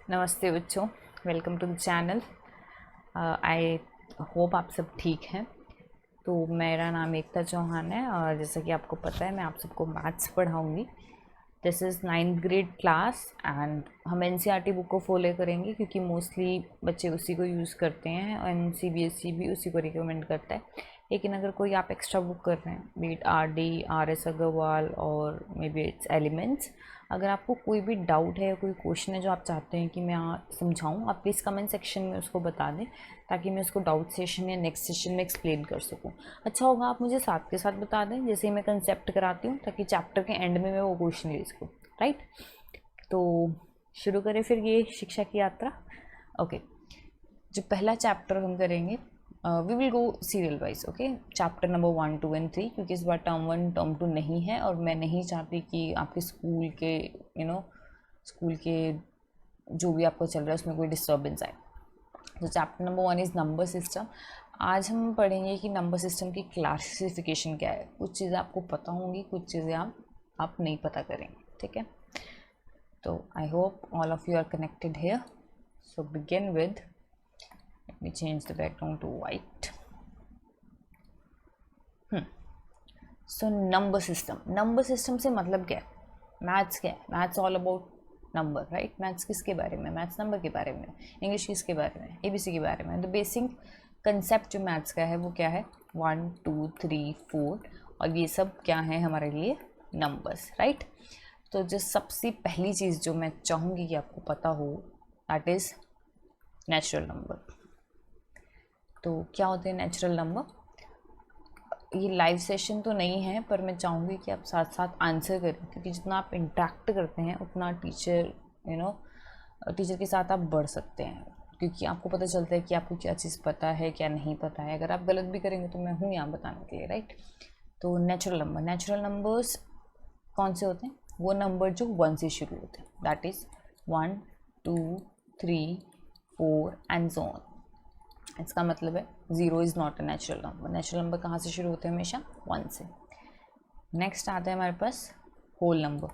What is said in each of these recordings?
नमस्ते बच्चों, welcome to the channel. I hope आप सब ठीक हैं। तो मेरा नाम एकता चौहान है और जैसा कि आपको पता है मैं आप सबको मैथ्स पढ़ाऊँगी। This is 9th grade class and हम एनसीईआरटी बुक को फॉलो करेंगे क्योंकि मोस्टली बच्चे उसी को यूज़ करते हैं एंड सीबीएसई भी उसी को रिकमेंड करता है। लेकिन अगर कोई आप एक्स्ट्रा बुक कर रहे हैं, बीट आरडी, आरएस अग्रवाल और मे बी इट्स एलिमेंट्स, अगर आपको कोई भी डाउट है या कोई क्वेश्चन है जो आप चाहते हैं कि मैं समझाऊँ, आप प्लीज़ कमेंट सेक्शन में उसको बता दें ताकि मैं उसको डाउट सेशन या नेक्स्ट सेशन में एक्सप्लेन कर सकूँ। अच्छा होगा आप मुझे साथ के साथ बता दें जैसे ही मैं कंसेप्ट कराती हूँ, ताकि चैप्टर के एंड में मैं वो क्वेश्चन ले सकूँ। राइट, तो शुरू करें फिर ये शिक्षा की यात्रा। ओके, जो पहला चैप्टर हम करेंगे, we will go serial wise. Okay, chapter number 1, 2 and 3, क्योंकि इस बार टर्म 1 टर्म 2 नहीं है और मैं नहीं चाहती कि आपके स्कूल के स्कूल के जो भी आपको चल रहा है उसमें कोई डिस्टर्बेंस आए। तो chapter number 1 is number system. आज हम पढ़ेंगे कि नंबर सिस्टम की क्लासिफिकेशन क्या है। कुछ चीज़ें आपको पता होंगी, कुछ चीज़ें आप नहीं पता करेंगे। ठीक है, तो I hope all of you are connected here. So begin with, let me change the background to white. So number system से मतलब क्या है? मैथ्स क्या है? Maths all about number, right? Maths किसके बारे में? मैथ्स नंबर के बारे में। इंग्लिश किसके बारे में? एबीसी के बारे में। द बेसिक कंसेप्ट जो मैथ्स का है वो क्या है? 1 2 3 4 और ये सब क्या है हमारे लिए? Numbers, right? तो जो सबसे पहली चीज़ जो मैं चाहूँगी कि आपको पता हो, दैट इज़ नेचुरल नंबर। तो क्या होते हैं नेचुरल नंबर? ये लाइव सेशन तो नहीं है, पर मैं चाहूँगी कि आप साथ साथ आंसर करें, क्योंकि जितना आप इंटरेक्ट करते हैं उतना टीचर के साथ आप बढ़ सकते हैं, क्योंकि आपको पता चलता है कि आपको क्या चीज़ पता है, क्या नहीं पता है। अगर आप गलत भी करेंगे तो मैं हूँ यहाँ बताने के लिए, राइट? तो नेचुरल नंबर्स कौन से होते हैं? वो नंबर जो 1 से शुरू होते हैं, that is 1 2 3 4 and so on. इसका मतलब है 0 is not a natural number. Natural number कहाँ से शुरू होते हैं? हमेशा 1 से। नेक्स्ट आता है हमारे पास whole number.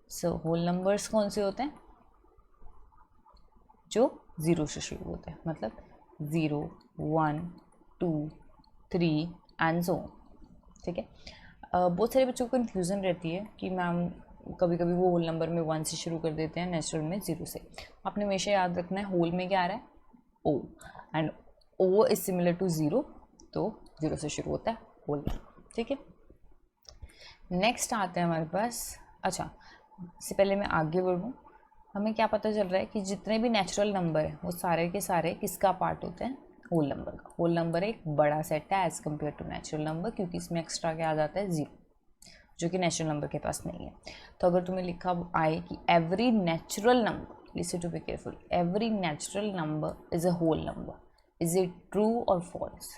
So whole numbers कौन से होते हैं? जो 0 से शुरू होते हैं, मतलब 0 1 2 3 एंड सो ऑन। ठीक है, बहुत सारे बच्चों को कन्फ्यूज़न रहती है कि मैम कभी कभी वो होल नंबर में 1 से शुरू कर देते हैं, नेचुरल में 0 से। आपने हमेशा याद रखना है होल में क्या आ रहा है? O, and O is similar to 0, तो 0 से शुरू होता है होल। ठीक है, नेक्स्ट आता है हमारे पास। अच्छा, इससे पहले मैं आगे बढ़ूँ, हमें क्या पता चल रहा है कि जितने भी नेचुरल नंबर हैं वो सारे के सारे किसका पार्ट होते हैं? होल नंबर का। होल नंबर एक बड़ा सेट है as compare to natural number, क्योंकि इसमें एक्स्ट्रा क्या आ जाता है? 0, जो कि नेचुरल नंबर के पास नहीं है। तो अगर तुम्हें लिखा आए कि every natural number, listen to be careful, every natural number is a whole number, is it true or false?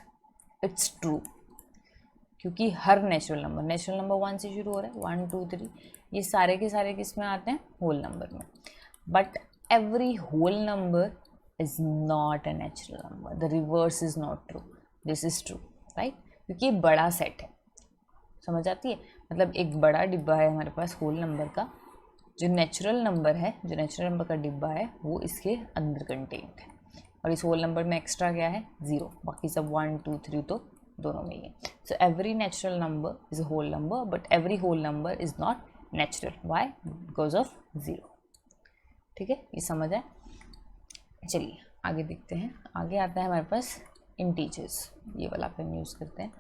It's true, क्योंकि हर नेचुरल नंबर 1 से शुरू हो रहा है, 1 2 3, ये सारे के सारे किस में आते हैं? होल नंबर में। But every whole number is not a natural number, the reverse is not true, this is true, right? क्योंकि ये बड़ा सेट है, समझ आती है? मतलब एक बड़ा डिब्बा है हमारे पास होल नंबर का, जो नेचुरल नंबर का डिब्बा है वो इसके अंदर कंटेंट है, और इस होल नंबर में एक्स्ट्रा क्या है? 0, बाकी सब 1 2 3 तो दोनों में ही है। So every natural number is a whole number, but every whole number is not natural. Why? Because of 0। ठीक है, ये समझ आए? चलिए आगे देखते हैं। आगे आता है हमारे पास इंटीजर्स। ये वाला पेन यूज़ करते हैं।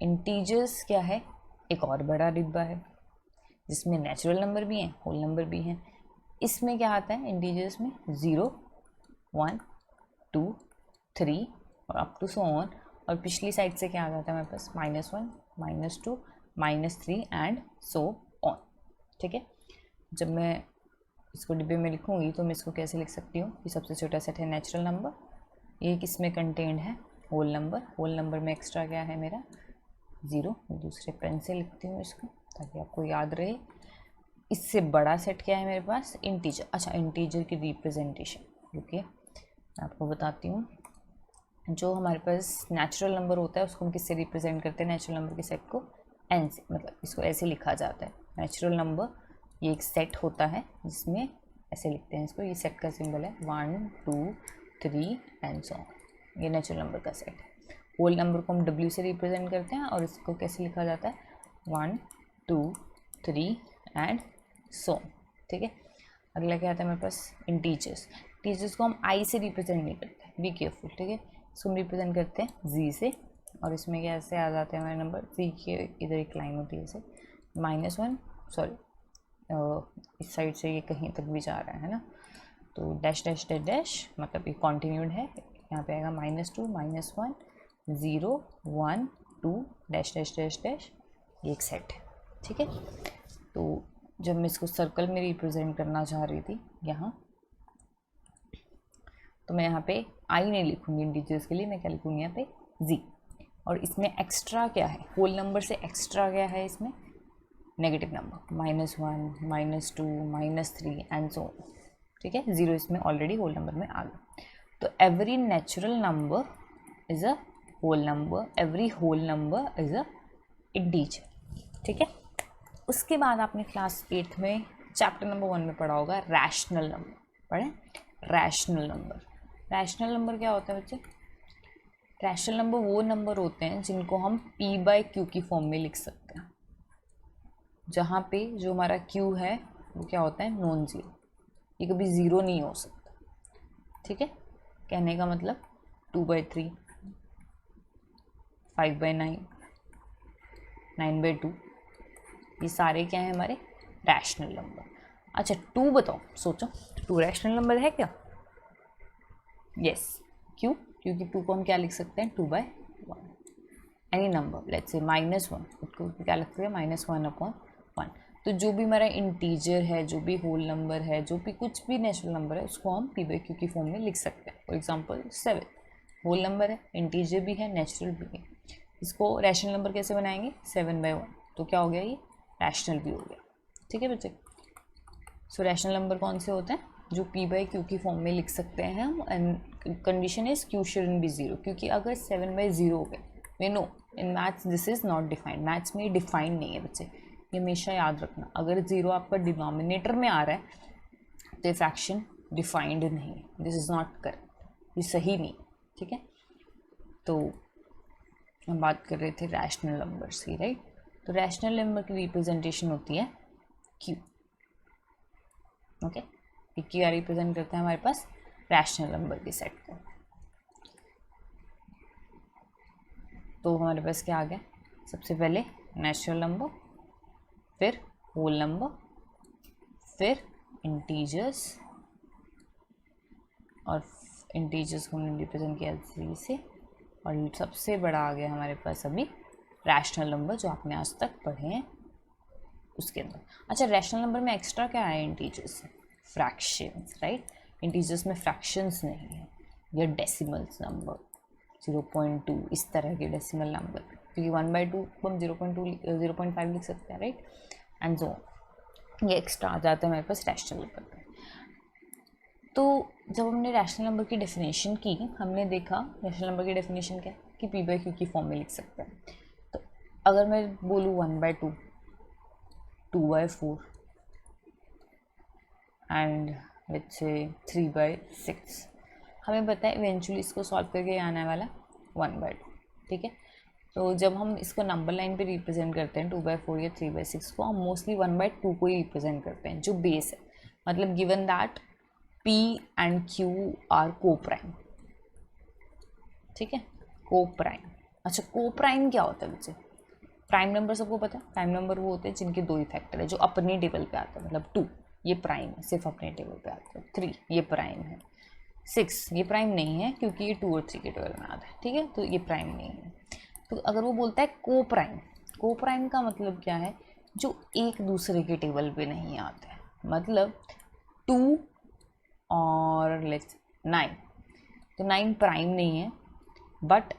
इंटीजर्स क्या है? एक और बड़ा डिब्बा है जिसमें नेचुरल नंबर भी हैं, होल नंबर भी हैं। इसमें क्या आता है इंटीजर्स में? 0 1 2 3 और अप टू सो ऑन। और पिछली साइड से क्या आ जाता है हमारे पास? -1 -2 -3 एंड सो ऑन। ठीक है, जब मैं इसको डिब्बे में लिखूँगी तो मैं इसको कैसे लिख सकती हूँ कि सबसे छोटा सेट है नेचुरल नंबर, ये किसमें कंटेंड है? होल नंबर में एक्स्ट्रा क्या है मेरा? 0। दूसरे पेन से लिखती हूँ इसको ताकि आपको याद रहे। इससे बड़ा सेट क्या है मेरे पास? इंटीजर। अच्छा, इंटीजर की रिप्रेजेंटेशन रुकिए मैं आपको बताती हूँ। जो हमारे पास नेचुरल नंबर होता है उसको हम किससे रिप्रेजेंट करते हैं? नेचुरल नंबर के सेट को n से, मतलब इसको ऐसे लिखा जाता है नेचुरल नंबर ये एक सेट होता है जिसमें ऐसे लिखते हैं इसको, ये सेट का सिंबल है 1 2 3 एंड सो ऑन। ये नेचुरल नंबर का सेट है। होल नंबर को हम W से रिप्रेजेंट करते हैं और इसको कैसे लिखा जाता है 1 2 3 एंड सो। ठीक है, अगला क्या आता है मेरे पास इंटीजर्स। इंटीजर्स को हम I से रिप्रेजेंट नहीं करते, बी केयरफुल। ठीक है, इसको हम रिप्रेजेंट करते हैं Z से, और इसमें कैसे आ जाते हैं हमारे नंबर, Z के इधर एक लाइन होती है जैसे -1, सॉरी इस साइड से ये कहीं तक भी जा रहा है ना, तो डैश डैश डैश डैश मतलब ये कॉन्टिन्यूड है। यहाँ पे आएगा -2 -1 0 1 2 डैश डैश डैश डैश, ये एक सेट है। ठीक है, तो जब मैं इसको सर्कल में रिप्रेजेंट करना चाह रही थी यहाँ, तो मैं यहाँ पे आई नहीं लिखूँगी इंटीजर्स के लिए, मैं क्या लिखूँगी यहाँ पे Z। और इसमें एक्स्ट्रा क्या है, होल नंबर से एक्स्ट्रा क्या है इसमें, नेगेटिव नंबर -1 -2 -3 एंड सो। ठीक है, 0 इसमें ऑलरेडी होल नंबर में आ गया। तो every natural number is a whole number, every whole number is a integer. ठीक है, उसके बाद आपने क्लास 8 में चैप्टर नंबर 1 में पढ़ा होगा रैशनल नंबर। पढ़े रैशनल नंबर। रैशनल नंबर क्या होता है बच्चे, रैशनल नंबर वो नंबर होते हैं जिनको हम P/Q की फॉर्म में लिख सकते हैं, जहाँ पे जो हमारा Q है वो क्या होता है नॉन ज़ीरो, ये कभी ज़ीरो नहीं हो सकता। ठीक है, कहने का मतलब 2/3 5/9 9/2, ये सारे क्या हैं हमारे रैशनल नंबर। अच्छा 2 बताओ, सोचो 2 रैशनल नंबर है क्या? यस, क्यों? क्योंकि 2 को हम क्या लिख सकते हैं 2/1। एनी नंबर लेट्स से -1 उसको क्या लिख सकते हैं -1/1। तो जो भी हमारा इंटीजर है, जो भी होल नंबर है, जो भी कुछ भी नेचुरल नंबर है, उसको हम P/Q की फॉर्म में लिख सकते हैं। फॉर एग्जांपल 7 होल नंबर है, इंटीजर भी है, नेचुरल भी है। इसको रैशनल नंबर कैसे बनाएंगे 7/1, तो क्या हो गया ये रैशनल भी हो गया। ठीक है बच्चे, सो रैशनल नंबर कौन से होते हैं जो P/Q की फॉर्म में लिख सकते हैं हम, and condition is Q shouldn't be 0, क्योंकि अगर 7/0 हो गए, we know in maths this is not defined, maths में डिफाइंड नहीं है बच्चे, ये हमेशा याद रखना। अगर 0 आपका डिनोमिनेटर में आ रहा है तो ये फ्रैक्शन डिफाइंड नहीं है, दिस इज़ नॉट करेक्ट, ये सही नहीं। ठीक है, तो हम बात कर रहे थे रैशनल नंबर्स की, राइट। तो रैशनल नंबर की रिप्रेजेंटेशन होती है Q। ओके, क्या रिप्रेजेंट करता है हमारे पास रैशनल नंबर के सेट को। तो हमारे पास क्या आ गया, सबसे पहले नेचुरल नंबर, फिर होल नंबर, फिर इंटीजर्स, और इंटीजर्स को हमने रिप्रेजेंट किया Z से, और सबसे बड़ा आ गया हमारे पास अभी रैशनल नंबर जो आपने आज तक पढ़े हैं उसके अंदर। अच्छा, रैशनल नंबर में एक्स्ट्रा क्या है इंटीजर्स से, फ्रैक्शंस, राइट। इंटीजर्स में फ्रैक्शंस नहीं है, या डेसिमल्स नंबर 0.2 इस तरह के डेसिमल नंबर, क्योंकि 1/2 को हम 0.5 लिख सकते हैं, राइट, एंड सो ये एक्स्ट्रा आ जाता है हमारे पास रैशनल नंबर पर। तो जब हमने रैशनल नंबर की डेफिनेशन की, हमने देखा रैशनल नंबर की डेफिनेशन क्या है कि P/Q की फॉर्म में लिख सकते हैं। तो अगर मैं बोलूँ 1/2 2/4 एंड लेट्स से 3/6, हमें पता है इवेंचुअली इसको सॉल्व करके आने वाला 1/2। ठीक है, तो जब हम इसको नंबर लाइन पे रिप्रेजेंट करते हैं 2/4 या 3/6 को, हम मोस्टली 1/2 को ही रिप्रेजेंट करते हैं जो बेस है, मतलब given that P and Q are coprime. ठीक है, को प्राइम। अच्छा, को प्राइम क्या होता है बच्चे, प्राइम नंबर सबको पता है, प्राइम नंबर वो होते हैं जिनके दो ही फैक्टर है जो अपने टेबल पे आते हैं, मतलब 2 ये प्राइम है, सिर्फ अपने टेबल पे आता है, 3 ये प्राइम है, 6 ये प्राइम नहीं है क्योंकि ये 2 और 3 के टेबल में आता है। ठीक है, तो ये प्राइम नहीं है। तो अगर वो बोलता है को प्राइम, को प्राइम का मतलब क्या है, जो एक दूसरे के टेबल पे नहीं आते हैं, मतलब 2 और लेट्स 9, तो 9 प्राइम नहीं है, बट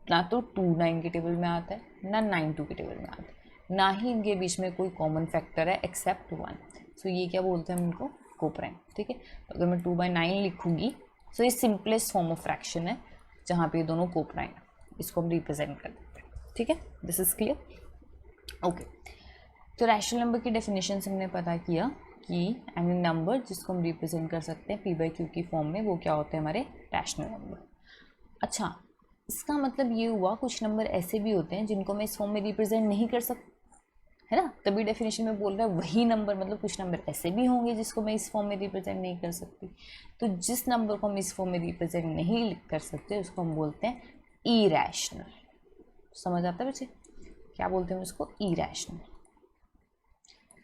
ना तो 2 9 के टेबल में आता है, ना 9 2 के टेबल में आता है, ना ही इनके बीच में कोई कॉमन फैक्टर है एक्सेप्ट 1। सो ये क्या बोलते हैं हम इनको को प्राइम। ठीक है, तो अगर मैं 2/9 लिखूंगी, सो ये सिंपलेस्ट फॉर्म ऑफ फ्रैक्शन है जहाँ पे ये दोनों को प्राइम है, इसको हम रिप्रेजेंट कर देते हैं। ठीक है, दिस इज क्लियर। ओके, तो रैशनल नंबर की डेफिनेशन से हमने पता किया कि एनी नंबर जिसको हम रिप्रेजेंट कर सकते हैं पी बाई क्यू की फॉर्म में, वो क्या होते हैं हमारे रैशनल नंबर। अच्छा, इसका मतलब ये हुआ कुछ नंबर ऐसे भी होते हैं जिनको मैं इस फॉर्म में रिप्रेजेंट नहीं कर सकता, है ना, तभी डेफिनेशन में बोल रहा है वही नंबर, मतलब कुछ नंबर ऐसे भी होंगे जिसको मैं इस फॉर्म में रिप्रेजेंट नहीं कर सकती। तो जिस नंबर को हम इस फॉर्म में रिप्रेजेंट नहीं कर सकते उसको हम बोलते हैं इरैशनल। समझ आता है बच्चे, क्या बोलते हैं उसको? इरैशनल।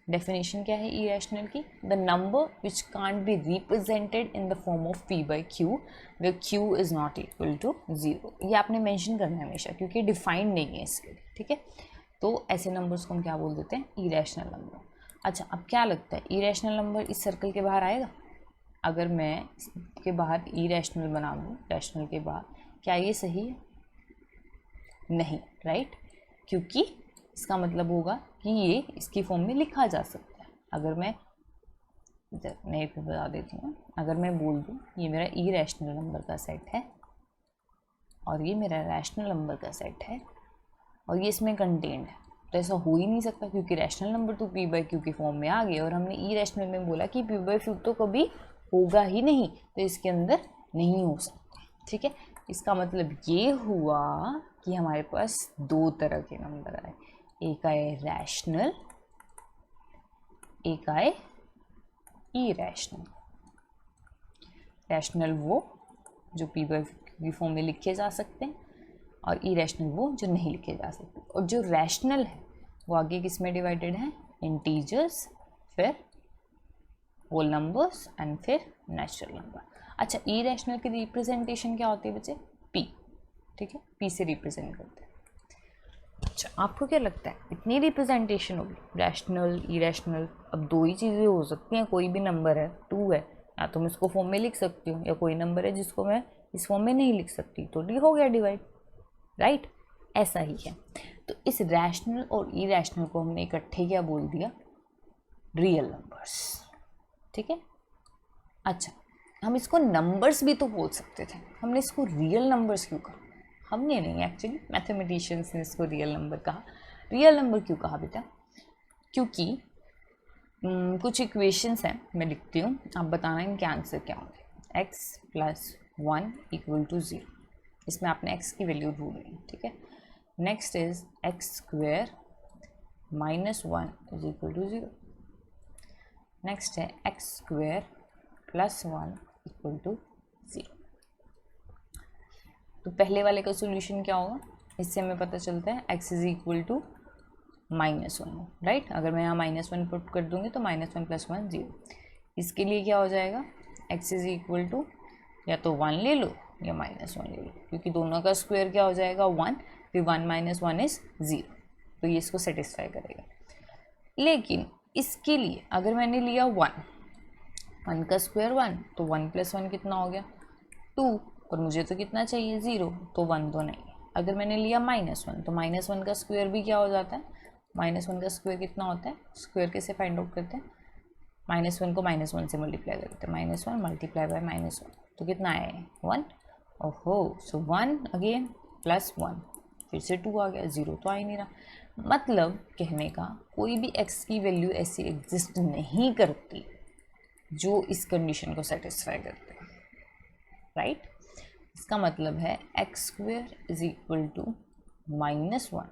डेफिनेशन क्या है इरैशनल की? The number which can't be represented in the form of p by q where q is not equal to zero. ये आपने मेंशन करना है हमेशा क्योंकि डिफाइंड नहीं है इसके लिए, ठीक है। तो ऐसे नंबर्स को हम क्या बोल देते हैं? Irrational number. अच्छा, अब क्या लगता है इरैशनल नंबर इस सर्कल के बाहर आएगा? अगर मैं इसके बाहर इरैशनल बना दूँ रैशनल के बाहर, क्या ये सही है? नहीं, राइट, क्योंकि इसका मतलब होगा कि ये इसकी फॉर्म में लिखा जा सकता है। अगर मैं नहीं फिर बता देती हूँ, अगर मैं बोल दूँ ये मेरा इरैशनल नंबर का सेट है और ये मेरा रैशनल नंबर का सेट है और ये इसमें कंटेंट है, तो ऐसा हो ही नहीं सकता क्योंकि रैशनल नंबर तो पी बाई क्यू की फॉर्म में आ गए और हमने ई रैशनल में बोला कि पी बाई क्यू तो कभी होगा ही नहीं, तो इसके अंदर नहीं हो सकता, ठीक है। इसका मतलब ये हुआ कि हमारे पास दो तरह के नंबर आए, एक आए रैशनल, एक आए इरैशनल। रैशनल वो जो पी बाई क्यू की फॉर्म में लिखे जा सकते हैं और इरैशनल वो जो नहीं लिखे जा सकते। और जो रैशनल है वो आगे किस में डिवाइडेड है? इंटीजर्स, फिर होल नंबर्स एंड फिर नेचुरल नंबर। अच्छा, इरैशनल की रिप्रेजेंटेशन क्या होती है बच्चे? पी, ठीक है, पी से रिप्रेजेंट करते हैं। अच्छा, आपको क्या लगता है इतनी रिप्रेजेंटेशन होगी? रैशनल, इरैशनल, अब दो ही चीज़ें हो सकती हैं, कोई भी नंबर है 2 है, या तो मैं इसको फॉर्म में लिख सकती हूँ या कोई नंबर है जिसको मैं इस फॉर्म में नहीं लिख सकती, तो डी हो गया डिवाइड, राइट। ऐसा ही है। तो इस रैशनल और इरैशनल को हमने इकट्ठे क्या बोल दिया? रियल नंबर्स, ठीक है। अच्छा, हम इसको नंबर्स भी तो बोल सकते थे, हमने इसको रियल नंबर्स क्यों कहा? हमने नहीं, एक्चुअली मैथमेटिशियंस ने इसको रियल नंबर कहा। रियल नंबर क्यों कहा बेटा? क्योंकि कुछ इक्वेशंस हैं, मैं लिखती हूँ, आप बताना इनके आंसर क्या होंगे। x प्लस 1 इक्वल टू 0, इसमें आपने x की वैल्यू ढूंढनी है, ठीक है। Next is x square minus 1 is equal to 0। Next है x square plus 1 equal to 0। तो पहले वाले का सोल्यूशन क्या होगा? इससे हमें पता चलता है x is equal to -1, right. अगर मैं यहाँ -1 पुट कर दूंगी तो -1 प्लस 1 0। इसके लिए क्या हो जाएगा? x इज इक्वल टू या तो 1 ले लो या -1 ले लो, क्योंकि दोनों का स्क्वायर क्या हो जाएगा? 1, फिर 1 माइनस 1 इज 0, तो ये इसको सेटिस्फाई करेगा। लेकिन इसके लिए अगर मैंने लिया 1 का स्क्वायर 1, तो 1 प्लस 1 कितना हो गया? 2, और मुझे तो कितना चाहिए? 0, तो 1 तो नहीं। अगर मैंने लिया -1, तो -1 का स्क्वायर भी क्या हो जाता है? -1 का स्क्वायर कितना होता है? स्क्वायर कैसे फाइंड आउट करते हैं? -1 को -1 से मल्टीप्लाई करते हैं, -1 मल्टीप्लाई बाय -1, तो कितना आया? 1। ओहो, सो 1 अगेन प्लस 1, फिर से 2 आ गया, 0 तो आ ही नहीं रहा। मतलब कहने का कोई भी x की वैल्यू ऐसी एग्जिस्ट नहीं करती जो इस कंडीशन को सेटिस्फाई करते हैं, राइट। इसका मतलब है x square is equal to -1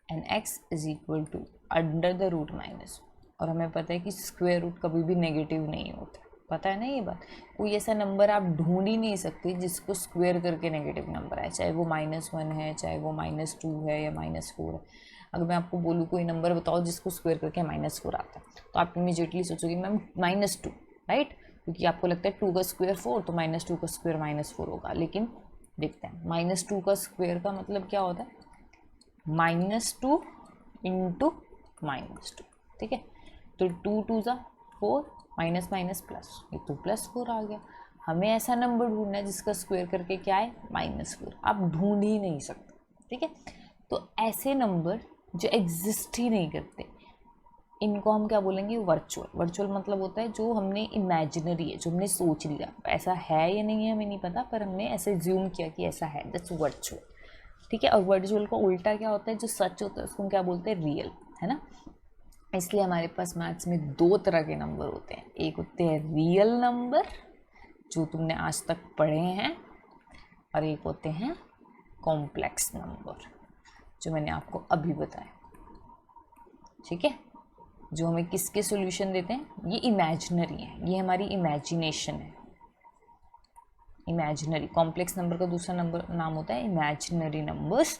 and x is equal to under the root -1, और हमें पता है कि स्क्वायर रूट कभी भी नेगेटिव नहीं होता, पता है ना ये बात। कोई ऐसा नंबर आप ढूंढ ही नहीं सकते जिसको स्क्वायर करके नेगेटिव नंबर आए, चाहे वो -1 है, चाहे वो -2 है या -4 है। अगर मैं आपको बोलूँ कोई नंबर बताओ जिसको स्क्वायर करके -4 आता है, तो आप इमीडिएटली सोचोगे मैम -2, राइट, क्योंकि आपको लगता है 2 का स्क्वायर 4, तो -2 का स्क्वायर -4 होगा। लेकिन देखते हैं -2 का स्क्वायर का मतलब क्या होता है? -2 इंटू -2, ठीक है। तो 2 2 ज़ा 4, माइनस माइनस प्लस, ये तो +4 आ गया। हमें ऐसा नंबर ढूंढना है जिसका स्क्वायर करके क्या है? -4। आप ढूंढ ही नहीं सकते, ठीक है। तो ऐसे नंबर जो एग्जिस्ट ही नहीं करते, इनको हम क्या बोलेंगे? वर्चुअल। वर्चुअल मतलब होता है जो हमने इमेजिनरी है, जो हमने सोच लिया, ऐसा है या नहीं है हमें नहीं पता, पर हमने ऐसे ज्यूम किया कि ऐसा है, दैट्स वर्चुअल, ठीक है। और वर्चुअल का उल्टा क्या होता है? जो सच होता है उसको हम क्या बोलते हैं? रियल, है ना। इसलिए हमारे पास मैथ्स में दो तरह के नंबर होते हैं, एक होते हैं रियल नंबर जो तुमने आज तक पढ़े हैं, और एक होते हैं कॉम्प्लेक्स नंबर जो मैंने आपको अभी बताया। ठीक है, जो हमें किसके सॉल्यूशन देते हैं, ये इमेजिनरी है, ये हमारी इमेजिनेशन है। इमेजिनरी कॉम्प्लेक्स नंबर का दूसरा नंबर नाम होता है इमेजिनरी नंबर्स।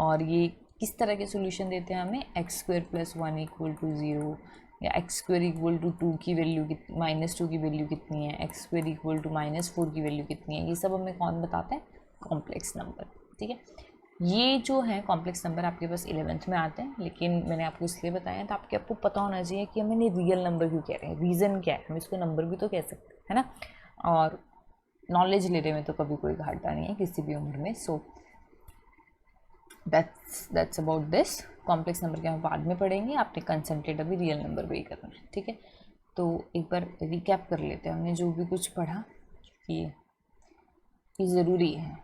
और ये किस तरह के सॉल्यूशन देते हैं हमें, x² + 1 = 0, या x² = 2 की वैल्यू -2 की वैल्यू कितनी है, x² = -4 की वैल्यू कितनी है, ये सब हमें कौन बताता है, कॉम्प्लेक्स नंबर। ठीक है, ये जो है कॉम्प्लेक्स नंबर आपके पास 11th में आते हैं, लेकिन मैंने आपको इसलिए बताया था आपको पता होना चाहिए कि हमें रियल नंबर क्यों कह रहे हैं, रीज़न क्या है, हम इसको नंबर भी तो कह सकते हैं, है ना। और नॉलेज लेने में तो कभी कोई घाटा नहीं है किसी भी उम्र में। So that's about this. Complex number के हम बाद में पढ़ेंगे, आपने कंसंट्रेट अभी रियल नंबर पे ही करना है। ठीक है, तो एक बार रिकैप कर लेते हैं हमने जो भी कुछ पढ़ा, कि ये ज़रूरी है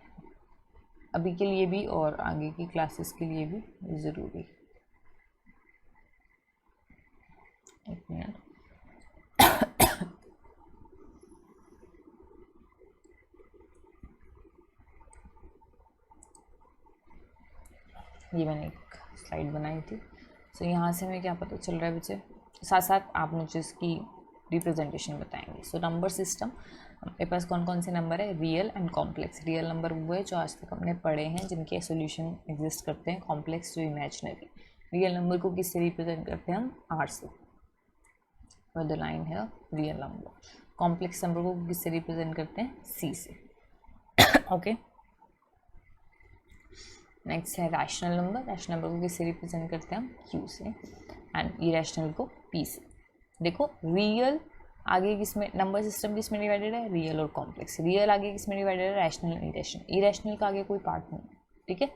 अभी के लिए भी और आगे की क्लासेस के लिए भी ज़रूरी। एक मिनट, ये मैंने एक स्लाइड बनाई थी। सो यहाँ से हमें क्या पता चल रहा है बच्चे, साथ साथ आप मुझे इसकी रिप्रेजेंटेशन बताएंगे। सो नंबर सिस्टम, हमारे पास कौन कौन से नंबर है, real and complex. Real number वो है जो आज तक हमने पढ़े हैं जिनके सॉल्यूशन एग्जिस्ट करते हैं, कॉम्प्लेक्स जो इमेजिनरी। रियल नंबर को किससे रिप्रेजेंट करते हैं हम, आर से, और द लाइन है रियल नंबर। कॉम्प्लेक्स नंबर को किससे रिप्रेजेंट करते हैं, सी से। ओके, नेक्स्ट है रैशनल नंबर। रैशनल नंबर को किससे रिप्रेजेंट करते हैं हम, क्यू से, एंड इरेशनल को पी से। देखो रियल आगे किसमें, नंबर सिस्टम किसमें डिवाइडेड है, रियल और कॉम्प्लेक्स। रियल आगे किसमें डिवाइडेड है, रैशनल और इरेशनल। इरेशनल का आगे कोई पार्ट नहीं है, ठीक है।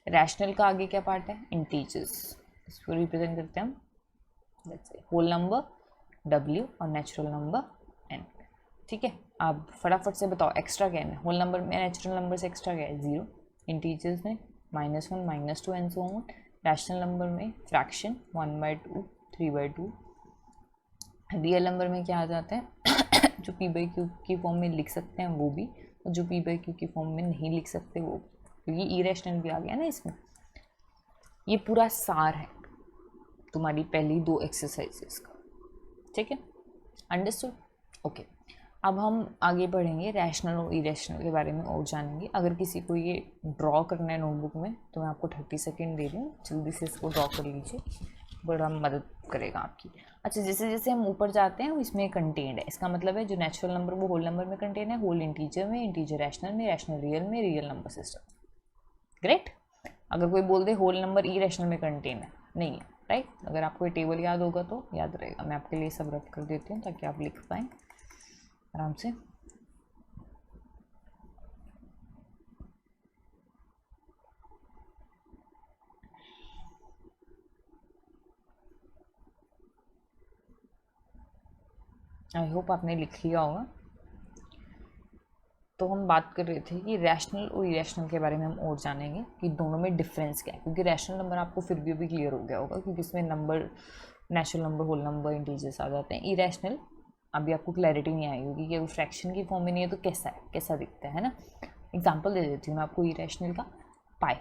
रैशनल का आगे क्या पार्ट है, इंटीजर्स, इसको रिप्रेजेंट करते हैं हम होल नंबर W और नेचुरल नंबर N। ठीक है, अब फटाफट से बताओ एक्स्ट्रा क्या है, होल नंबर में नेचुरल नंबर से एक्स्ट्रा क्या है, 0, इंटीजर्स में -1 -2 and so on, rational number में फ्रैक्शन 1/2 3/2, रियल नंबर में क्या आ जाते हैं जो p/q की फॉर्म में लिख सकते हैं वो भी, और जो p/q की फॉर्म में नहीं लिख सकते वो, क्योंकि इरेशनल भी आ गया ना इसमें। ये पूरा सार है तुम्हारी पहली 2 एक्सरसाइजेस का, ठीक है, अंडरस्टूड। ओके, अब हम आगे बढ़ेंगे, रैशनल और इरेशनल के बारे में और जानेंगे। अगर किसी को ये ड्रॉ करना है नोटबुक में तो मैं आपको 30 सेकेंड दे रही हूँ, जल्दी से इसको ड्रॉ कर लीजिए, बड़ा मदद करेगा आपकी। अच्छा, जैसे जैसे हम ऊपर जाते हैं इसमें कंटेंट है, इसका मतलब है जो नेचुरल नंबर वो होल नंबर में कंटेन है, होल इंटीजर में, इंटीजर रैशनल में, रैशनल रियल में, रियल नंबर सिस्टम। ग्रेट। अगर कोई बोल दे होल नंबर इरेशनल में कंटेन है, नहीं है, राइट। अगर आपको ये टेबल याद होगा तो याद रहेगा, मैं आपके लिए सब रख कर देती हूँ ताकि आप लिख पाएँ आराम से। आई होप आपने लिख लिया होगा। तो हम बात कर रहे थे कि रैशनल और इरेशनल के बारे में हम और जानेंगे कि दोनों में डिफरेंस क्या है, क्योंकि रैशनल नंबर आपको फिर भी अभी क्लियर हो गया होगा क्योंकि इसमें number natural number whole number integers आ जाते हैं। इरेशनल अभी आपको क्लैरिटी नहीं आएगी क्योंकि अगर फ्रैक्शन की फॉर्म में नहीं है तो कैसा है, कैसा दिखता है ना। एग्जाम्पल दे देती हूँ मैं आपको इरेशनल का, पाई,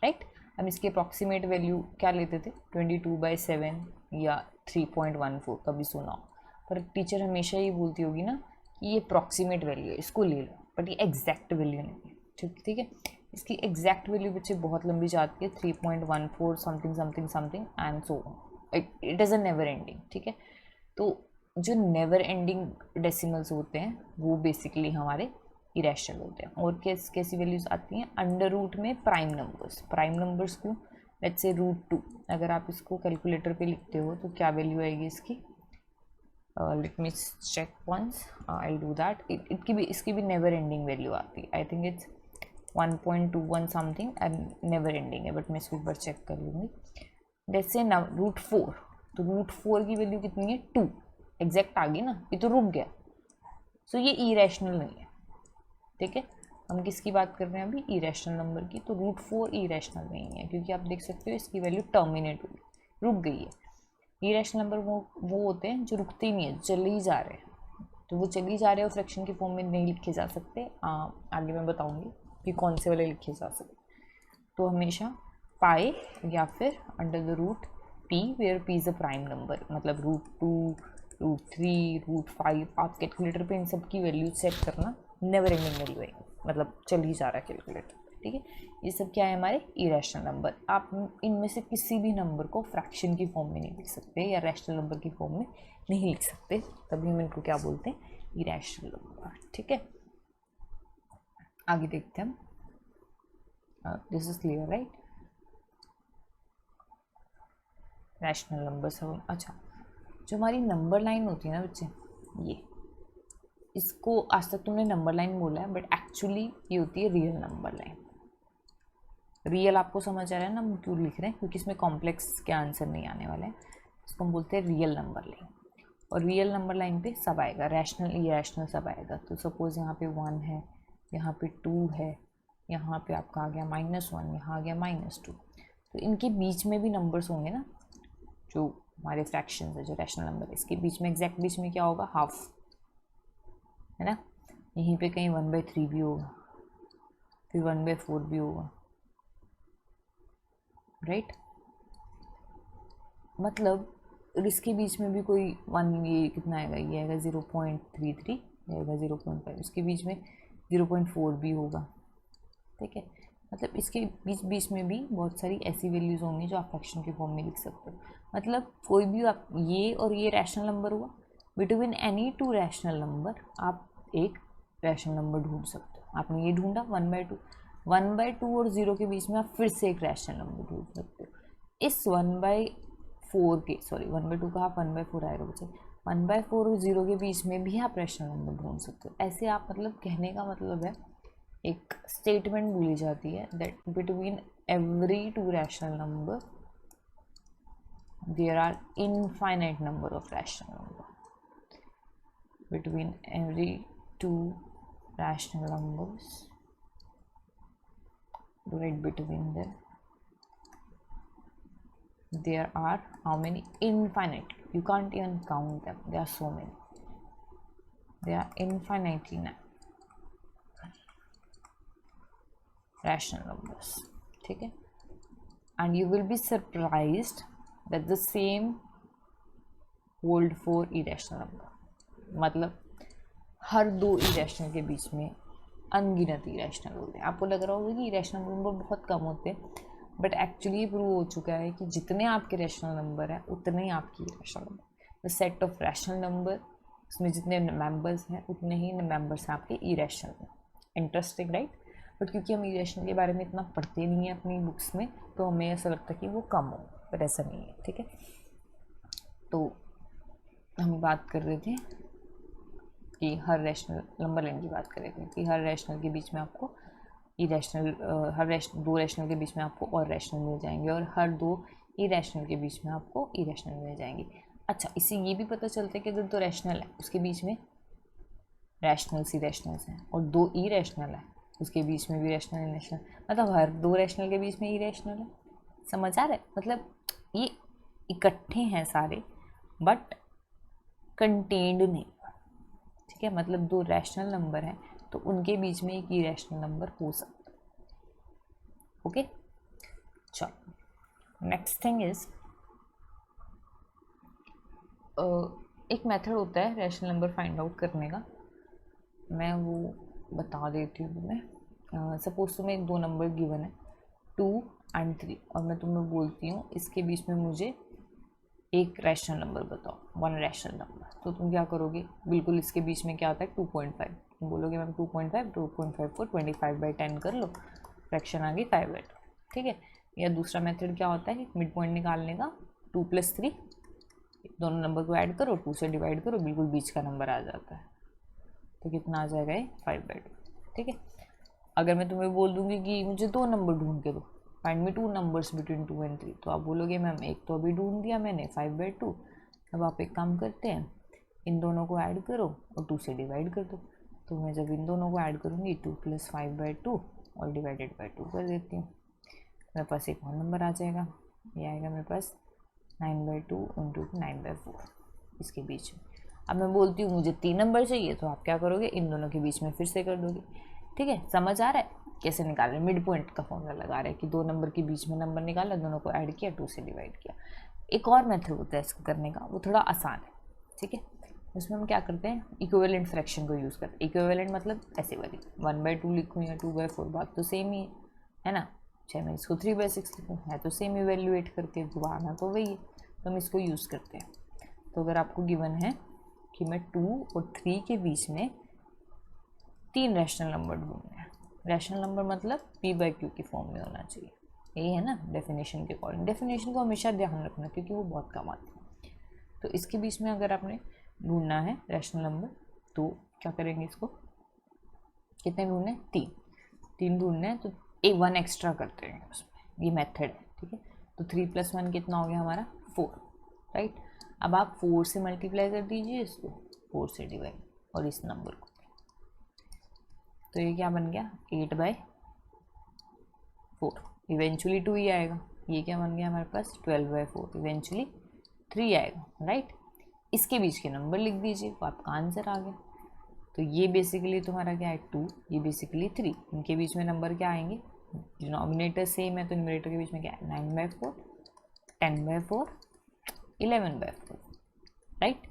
राइट। हम इसकी अप्रॉक्सीमेट वैल्यू क्या लेते थे, 22/7 या 3.14, कभी सुना हो। पर टीचर हमेशा ये बोलती होगी ना कि ये अप्रॉक्सीमेट वैल्यू है, इसको ले लो, बट ये एग्जैक्ट वैल्यू नहीं है, ठीक है। इसकी एग्जैक्ट वैल्यू बच्चे बहुत लंबी जाती है, 3.14 something something something and so it is a never ending, ठीक है। तो जो नेवर एंडिंग डेसिमल्स होते हैं वो बेसिकली हमारे इरेशनल होते हैं। और कैसी वैल्यूज आती हैं, अंडर रूट में प्राइम नंबर्स, प्राइम नंबर्स को लेट्स से √2, अगर आप इसको कैलकुलेटर पे लिखते हो तो क्या वैल्यू आएगी इसकी, let me check once, I do that. इसकी भी नेवर एंडिंग वैल्यू आती है, I think it's 1.21 something and never ending है, बट मैं इसको एक बार चेक कर लूँगी। लेट्स से √4, तो √4 की वैल्यू कितनी है, 2, एग्जैक्ट आ गई ना, ये तो रुक गया। सो ये इरेशनल नहीं है, ठीक है। हम किसकी बात कर रहे हैं अभी, इरेशनल नंबर की। तो √4 इरेशनल नहीं है क्योंकि आप देख सकते हो इसकी वैल्यू टर्मिनेट हुई, रुक गई है। इरेशनल नंबर वो होते हैं जो रुकते ही नहीं है, चले ही जा रहे हैं। तो वो चले ही जा रहे हैं और फ्रैक्शन की फॉर्म में नहीं लिखे जा सकते। आगे मैं बताऊंगी कि कौन से वाले लिखे जा सकते। तो हमेशा पाई या फिर under the root p, where p is a prime number, मतलब √2, √3, √5, आप कैलकुलेटर पे इन सब की वैल्यू सेट करना, नेवर एंडिंग वैल्यू है, मतलब चल ही जा रहा है कैलकुलेटर। ठीक है, ये सब क्या है हमारे इरेशनल नंबर। आप इनमें से किसी भी नंबर को फ्रैक्शन की फॉर्म में नहीं लिख सकते या रैशनल नंबर की फॉर्म में नहीं लिख सकते, तभी हम इनको क्या बोलते हैं, इरेशनल नंबर। ठीक है, आगे देखते हैं हम। This is clear right, rational number सब। अच्छा, जो हमारी नंबर लाइन होती है ना बच्चे, ये इसको आज तक तुमने नंबर लाइन बोला है, बट एक्चुअली ये होती है रियल नंबर लाइन। रियल आपको समझ आ रहा है ना हम क्यों लिख रहे हैं, क्योंकि इसमें कॉम्प्लेक्स के आंसर नहीं आने वाले हैं। इसको हम बोलते हैं रियल नंबर लाइन। और रियल नंबर लाइन पे सब आएगा, रैशनल इरेशनल सब आएगा। तो सपोज यहाँ पे 1 है, यहाँ पे 2 है, यहाँ पे आपका आ गया -1, यहाँ आ गया -2। तो इनके बीच में भी नंबर्स होंगे ना, जो हमारे फ्रैक्शंस है, जो रैशनल नंबर है, इसके बीच में एग्जैक्ट बीच में क्या होगा, हाफ, है ना। यहीं पे कहीं 1/3 भी होगा, फिर 1/4 भी होगा, राइट। मतलब इसके बीच में भी कोई 1, ये कितना आएगा, ये आएगा 0.33, आएगा 0.5, इसके बीच में 0.4 भी होगा। ठीक है, मतलब इसके बीच बीच में भी बहुत सारी ऐसी वैल्यूज़ होंगी जो आप फ्रैक्शन के फॉर्म में लिख सकते हो। मतलब कोई भी आप, ये और ये रैशनल नंबर हुआ, between any two rational number आप एक रैशनल नंबर ढूंढ सकते हो। आपने ये ढूंढा 1/2, 1/2 और 0 के बीच में आप फिर से एक रैशनल नंबर ढूंढ सकते हो। इस 1/4 के, सॉरी 1/2 का हाफ 1/4 आएगा बच्चे, 1/4 और 0 के बीच में भी आप रैशनल नंबर ढूंढ सकते हो। ऐसे आप, मतलब कहने का मतलब है, एक स्टेटमेंट बोली जाती है that between every two rational number there are infinite number of rational number. Between every two rational numbers, right between them, there are how many, infinite, you can't even count them, there are so many, there are infinitely rational numbers. ठीक है, and you will be surprised that the same hold for irrational number। मतलब हर दो irrational के बीच में अनगिनत irrational होते हैं। आपको लग रहा होगा कि इरेशनल नंबर बहुत कम होते हैं, बट एक्चुअली ये प्रूव हो चुका है कि जितने आपके रैशनल नंबर हैं उतने ही आपकी irrational number. The set of rational number, उसमें जितने मेंबर्स हैं उतने ही मेंबर्स हैं आपके इरेशनल में। Interesting right. बट क्योंकि हम इरेशनल के बारे में इतना पढ़ते नहीं हैं अपनी बुक्स में, तो हमें ऐसा लगता है कि वो कम हो, पर ऐसा नहीं है। ठीक है, तो हम बात कर रहे थे कि हर रैशनल नंबर लाइन की बात करें कि हर रैशनल के बीच में आपको इरेशनल, दो रैशनल के बीच में आपको और रैशनल मिल जाएंगे, और हर दो इरेशनल के बीच में आपको इरेशनल मिल जाएंगे। अच्छा, इससे ये भी पता चलता है कि अगर दो रैशनल है उसके बीच में रैशनल्स ही रैशनल्स हैं, और दो इरेशनल है उसके बीच में भी रैशनल इरेशनल, मतलब हर दो रैशनल के बीच में इरेशनल है। समझ आ रहा है, मतलब ये इकट्ठे हैं सारे बट कंटेन्ड नहीं। ठीक है, मतलब दो रैशनल नंबर हैं तो उनके बीच में एक इरेशनल नंबर हो सकता है। ओके, चलो नेक्स्ट थिंग इज, एक मेथड होता है रैशनल नंबर फाइंड आउट करने का, मैं वो बता देती हूँ तुम्हें। सपोज तुम्हें दो नंबर गिवन है 2 और 3, और मैं तुम्हें बोलती हूँ इसके बीच में मुझे एक रैशनल नंबर बताओ, वन रैशनल नंबर। तो तुम क्या करोगे, बिल्कुल इसके बीच में क्या आता है 2.5, तुम बोलोगे मैम 2.5, 2.5 को 25/10 कर लो, फ्रैक्शन आ गई 5/2। ठीक है, या दूसरा मेथड क्या होता है, मिड पॉइंट निकालने का, 2 + 3, दोनों नंबर को ऐड करो, 2 से डिवाइड करो, बिल्कुल बीच का नंबर आ जाता है, तो कितना आ जाएगा ये 5/2। ठीक है, अगर मैं तुम्हें बोल दूंगी कि मुझे दो नंबर ढूंढ के दो, फाइंड मी 2 नंबर्स बिटवीन 2 और 3, तो आप बोलोगे मैम एक तो अभी ढूंढ दिया मैंने 5/2। अब आप एक काम करते हैं, इन दोनों को ऐड करो और 2 से डिवाइड कर दो। तो मैं जब इन दोनों को ऐड करूँगी 2 + 5/2 और डिवाइडेड बाई 2 कर देती हूँ, मेरे पास एक और नंबर आ जाएगा, ये आएगा मेरे पास 9/2 इंटू 9/4 इसके बीच में। अब मैं बोलती हूँ मुझे 3 नंबर चाहिए, तो आप क्या करोगे, इन दोनों के बीच में फिर से कर दोगे। ठीक है, समझ आ रहा है कैसे निकाल रहे हैं? मिड पॉइंट का फॉर्मूला लगा रहे हैं कि 2 नंबर के बीच में नंबर निकाला, दोनों को ऐड किया, 2 से डिवाइड किया। एक और मेथड होता है इसको करने का, वो थोड़ा आसान है। ठीक है, उसमें हम क्या करते हैं, इक्विवेलेंट फ्रैक्शन को यूज़ करते हैं। इक्विवेलेंट मतलब ऐसे वाली 1/2 लिखूँ या 2/4, बात तो सेम ही है ना। चाहे मैं इसको 3/6 लिखूँ, है तो सेम इवेल्युएट करके घुमाना तो वही है, तो हम इसको यूज़ करते हैं। तो अगर आपको गिवन है कि मैं 2 और 3 के बीच में 3 रैशनल नंबर ढूंढने हैं, रैशनल नंबर मतलब p/q की फॉर्म में होना चाहिए, यही है ना डेफिनेशन के अकॉर्डिंग। डेफिनेशन को हमेशा ध्यान रखना क्योंकि वो बहुत कम आती है। तो इसके बीच में अगर आपने ढूंढना है रैशनल नंबर, तो क्या करेंगे, इसको कितने ढूंढने हैं, 3 ढूंढने हैं, तो एक 1 एक्स्ट्रा करते हैं उसमें, ये मेथड है। ठीक है, तो 3 + 1 कितना हो गया हमारा, 4, राइट। अब आप 4 से मल्टीप्लाई कर दीजिए इसको, 4 से डिवाइड, और इस नंबर को, तो ये क्या बन गया, 8/4, इवेंचुअली 2 ही आएगा। ये क्या बन गया हमारे पास, 12/4, इवेंचुअली 3 आएगा, राइट। इसके बीच के नंबर लिख दीजिए, तो आपका आंसर आ गया। तो ये बेसिकली तुम्हारा क्या है, 2, ये बेसिकली 3, इनके बीच में नंबर क्या आएंगे, डिनोमिनेटर सेम है तो न्यूमरेटर के बीच में क्या है, 9/4, 10/4, 11/4, राइट।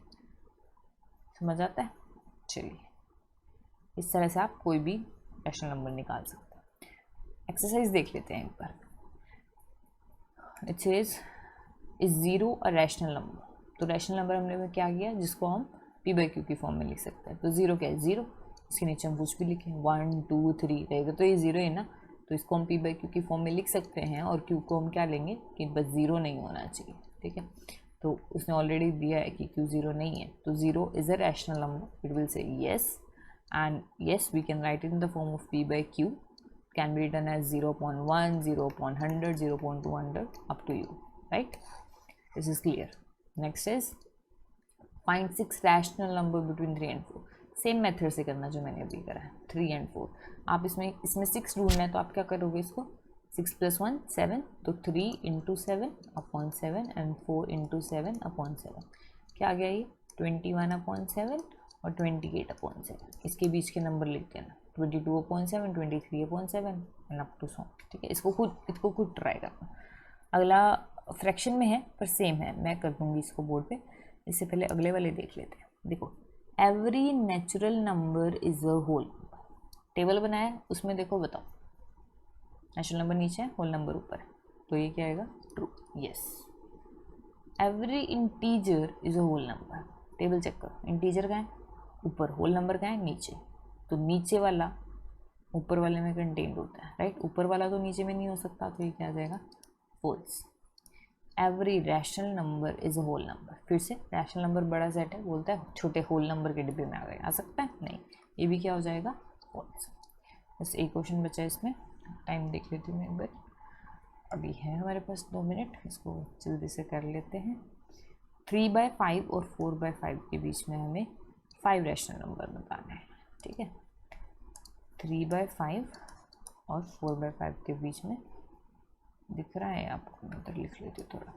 समझ आता है? चलिए, इस तरह से आप कोई भी रैशनल नंबर निकाल सकते हैं। एक्सरसाइज देख लेते हैं एक बार। It says is 0 a rational number. तो रैशनल नंबर हमने क्या किया, जिसको हम p/q की फॉर्म में लिख सकते हैं। तो 0 क्या है, 0, इसके नीचे हम कुछ भी लिखें, 1 2 3 रहेगा, तो ये 0 है ना, तो इसको हम p/q की फॉर्म में लिख सकते हैं। और q को हम क्या लेंगे कि बस 0 नहीं होना चाहिए। ठीक है, तो उसने ऑलरेडी दिया है कि q 0 नहीं है, तो 0 is a rational number, it will say yes, and yes we can write it in the form of p/q, can be written as 0.1, 0.100, 0.200, up to you, right? This is clear. Next is find 6 rational number between 3 and 4. Same method से करना जो मैंने अभी करा है, 3 and 4। आप इसमें 6 ढूंढना है, तो आप क्या करोगे, इसको 6 + 1 7, तो 3 × 7/7 and 4 × 7/7, क्या आ गया ये 21/7 और 28/7। इसके बीच के नंबर लिख देना, 22/7, 23/7 एंड अप टू 100। ठीक है, इसको खुद ट्राई करना। अगला फ्रैक्शन में है पर सेम है, मैं कर दूंगी इसको बोर्ड पे। इससे पहले अगले वाले देख लेते हैं। देखो, every natural number is a whole. Table बनाया है, उसमें देखो, बताओ, नेचुरल नंबर नीचे है, होल नंबर ऊपर है, तो ये क्या आएगा, true, yes. Every integer is a whole number. Table check करो, इंटीजर का है ऊपर, होल नंबर का है नीचे, तो नीचे वाला ऊपर वाले में कंटेन्ड होता है, राइट। ऊपर वाला तो नीचे में नहीं हो सकता, तो ये क्या आ जाएगा, false. Every rational number is a whole number. फिर से रैशनल नंबर बड़ा सेट है, बोलता है छोटे होल नंबर के डिब्बे में आ सकता है, नहीं, ये भी क्या हो जाएगा, फॉल्स। बस एक क्वेश्चन बचा है इसमें, टाइम देख लेती हूँ मैं एक बार, अभी है हमारे पास 2 मिनट, इसको जल्दी से कर लेते हैं। 3/5 और 4/5 के बीच में हमें 5 रैशनल नंबर बताना है। ठीक है, 3/5 और 4/5 के बीच में दिख रहा है आपको, मैं उधर लिख लेती हूँ थोड़ा।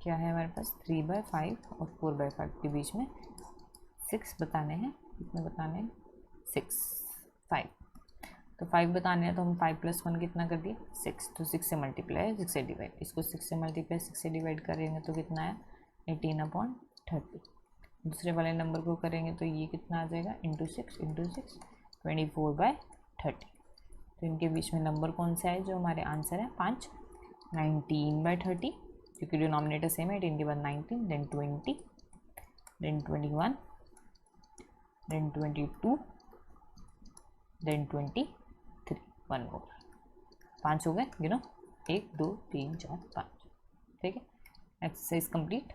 क्या है हमारे पास, 3/5 और 4/5 के बीच में 6 बताने हैं। कितने बताने हैं, 6, 5। तो 5 बताने हैं, तो हम 5 + 1 कितना कर दिए, 6, तो 6 से मल्टीप्लाई है, 6 से डिवाइड, इसको 6 से मल्टीप्लाई 6 से डिवाइड करेंगे तो कितना है, 18/30। दूसरे वाले नंबर को करेंगे तो ये कितना आ जाएगा, × 6 × 6, 24/30। तो इनके बीच में नंबर कौन सा है जो हमारे आंसर है, 5, 19/30, क्योंकि डिनोमिनेटर सेम है, 18 के बाद 19, देन 20, देन 21, देन 22, देन 23, 1 मोर, 5 हो गए, 1 2 3 4 5। ठीक है, एक्सरसाइज कंप्लीट।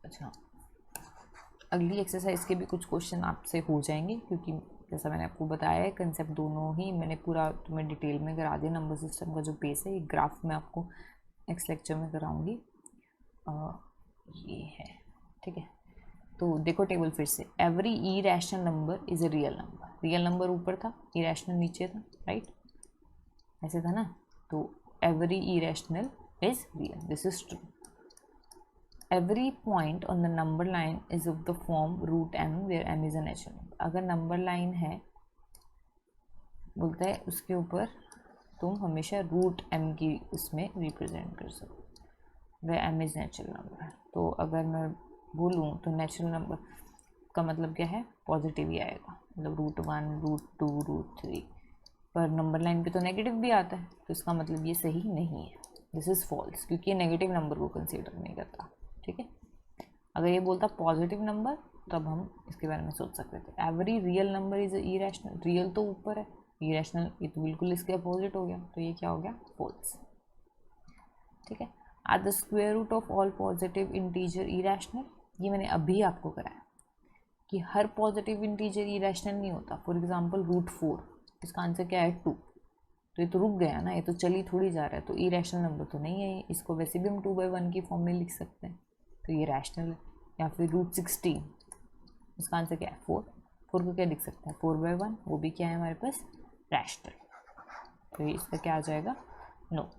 अच्छा, अगली एक्सरसाइज के भी कुछ क्वेश्चन आपसे हो जाएंगे, क्योंकि जैसा मैंने आपको बताया है, कंसेप्ट दोनों ही मैंने पूरा तुम्हें डिटेल में करा दिया। नंबर सिस्टम का जो बेस है, ये ग्राफ में आपको नेक्स्ट लेक्चर में कराऊंगी। ये है, ठीक है। तो देखो टेबल फिर से, every irrational number is a real number. Real number ऊपर था, इरेशनल नीचे था, राइट। ऐसे था ना, तो every irrational is real, this is true. Every point on the number line is of the form root m where m is a natural number. अगर number line है, बोलता है उसके ऊपर तुम हमेशा रूट एम की उसमें रिप्रेजेंट कर सकते, वह एम इज नेचुरल नंबर। तो अगर मैं बोलूँ तो नेचुरल नंबर का मतलब क्या है, पॉजिटिव ही आएगा, मतलब रूट 1 रूट 2 रूट 3। पर नंबर लाइन पे तो नेगेटिव भी आता है, तो इसका मतलब ये सही नहीं है, दिस इज़ फॉल्स, क्योंकि ये नेगेटिव नंबर को कंसीडर नहीं करता। ठीक है, अगर ये बोलता पॉजिटिव नंबर तब हम इसके बारे में सोच सकते थे। Every real number is irrational, real तो ऊपर है, इरेशनल ये तो बिल्कुल इसके अपोजिट हो गया, तो ये क्या हो गया, फॉल्स। ठीक है, are the square root of all positive integer irrational, ये मैंने अभी आपको कराया कि हर पॉजिटिव इंटीजर इरेशनल नहीं होता। फॉर एग्जांपल रूट 4, इसका आंसर क्या है 2, तो ये तो रुक गया ना, ये तो चली थोड़ी जा रहा है, तो इरेशनल नंबर तो नहीं है, इसको वैसे भी हम 2/1 की फॉर्म में लिख सकते हैं, तो ये रैशनल है। या फिर रूट 16, इसका आंसर क्या है 4, 4 को क्या लिख सकते हैं 4/1, वो भी क्या है हमारे पास, रैशनल। तो ये इसका क्या आ जाएगा, no,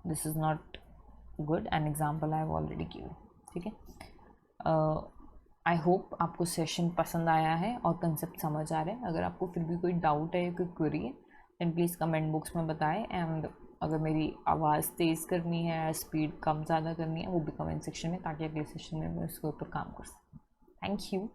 this is not good, an example I have already given. ठीक है, आई होप आपको सेशन पसंद आया है और कंसेप्ट समझ आ रहा है। अगर आपको फिर भी कोई डाउट है, कोई क्वेरी है, दैन प्लीज़ कमेंट बॉक्स में बताएं। एंड अगर मेरी आवाज़ तेज़ करनी है, स्पीड कम ज़्यादा करनी है, वो भी कमेंट सेक्शन में, ताकि अगले सेशन में मैं उसके ऊपर काम कर सकूँ। Thank you.